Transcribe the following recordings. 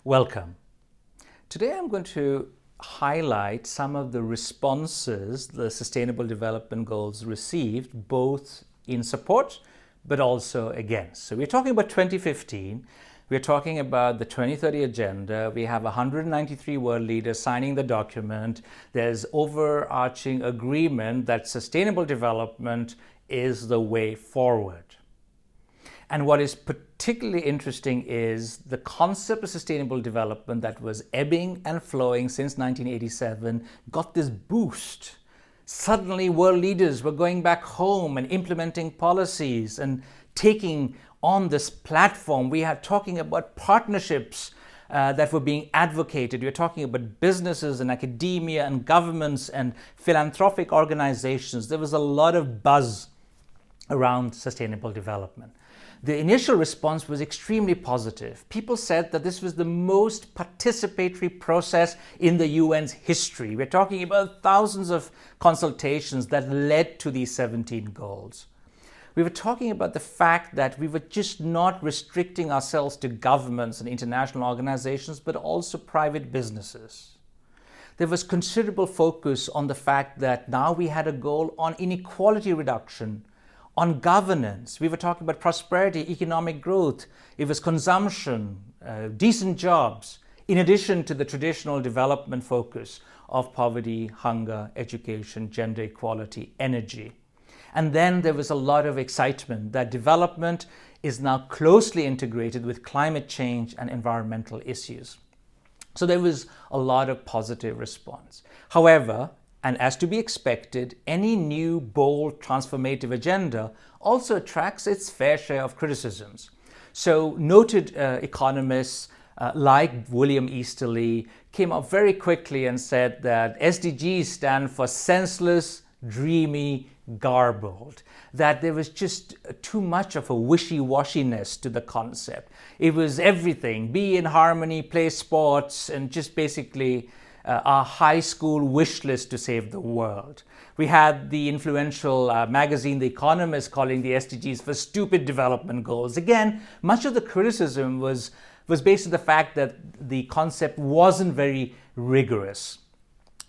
Welcome. Today I'm going to highlight some of the responses the Sustainable Development Goals received, both in support but also against. So we're talking about 2015, we're talking about the 2030 Agenda, we have 193 world leaders signing the document, there's overarching agreement that sustainable development is the way forward. And what is particularly interesting is the concept of sustainable development that was ebbing and flowing since 1987 got this boost. Suddenly, world leaders were going back home and implementing policies and taking on this platform. We are talking about partnerships that were being advocated. We're talking about businesses and academia and governments and philanthropic organizations. There was a lot of buzz around sustainable development. The initial response was extremely positive. People said that this was the most participatory process in the UN's history. We're talking about thousands of consultations that led to these 17 goals. We were talking about the fact that we were just not restricting ourselves to governments and international organizations, but also private businesses. There was considerable focus on the fact that now we had a goal on inequality reduction, on governance. We were talking about prosperity, economic growth. It was consumption, decent jobs, in addition to the traditional development focus of poverty, hunger, education, gender equality, energy. And then there was a lot of excitement that development is now closely integrated with climate change and environmental issues. So there was a lot of positive response. However, and as to be expected, any new, bold, transformative agenda also attracts its fair share of criticisms. So noted economists like William Easterly came up very quickly and said that SDGs stand for senseless, dreamy, garbled, that there was just too much of a wishy-washiness to the concept. It was everything, be in harmony, play sports, and just basically our high school wish list to save the world. We had the influential magazine The Economist calling the SDGs for stupid development goals. Again, much of the criticism was based on the fact that the concept wasn't very rigorous.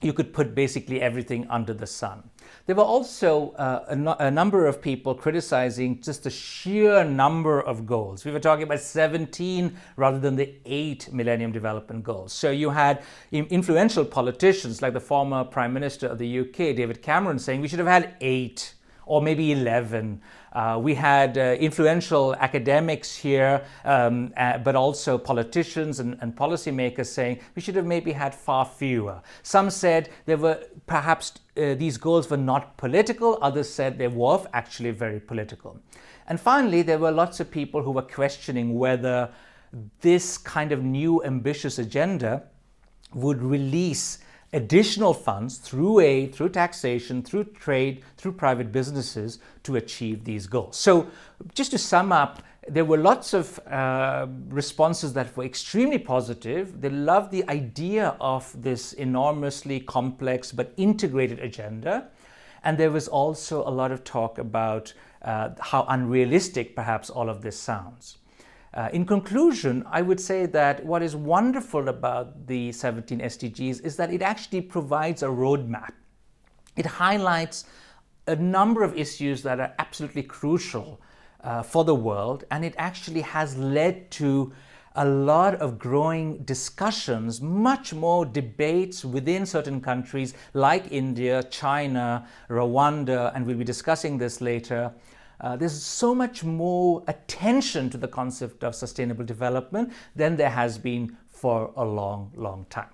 You could put basically everything under the sun. There were also a number of people criticizing just the sheer number of goals. We were talking about 17 rather than the 8 Millennium Development Goals. So you had influential politicians like the former Prime Minister of the UK, David Cameron, saying we should have had 8 or maybe 11. We had influential academics here, but also politicians and policymakers saying we should have maybe had far fewer. Some said there were perhaps these goals were not political. Others said they were actually very political. And finally, there were lots of people who were questioning whether this kind of new ambitious agenda would release additional funds through aid, through taxation, through trade, through private businesses to achieve these goals. So just to sum up, there were lots of responses that were extremely positive. They loved the idea of this enormously complex but integrated agenda. And there was also a lot of talk about how unrealistic perhaps all of this sounds. In conclusion, I would say that what is wonderful about the 17 SDGs is that it actually provides a roadmap. It highlights a number of issues that are absolutely crucial for the world, and it actually has led to a lot of growing discussions, much more debates within certain countries like India, China, Rwanda, and we'll be discussing this later. There's so much more attention to the concept of sustainable development than there has been for a long, long time.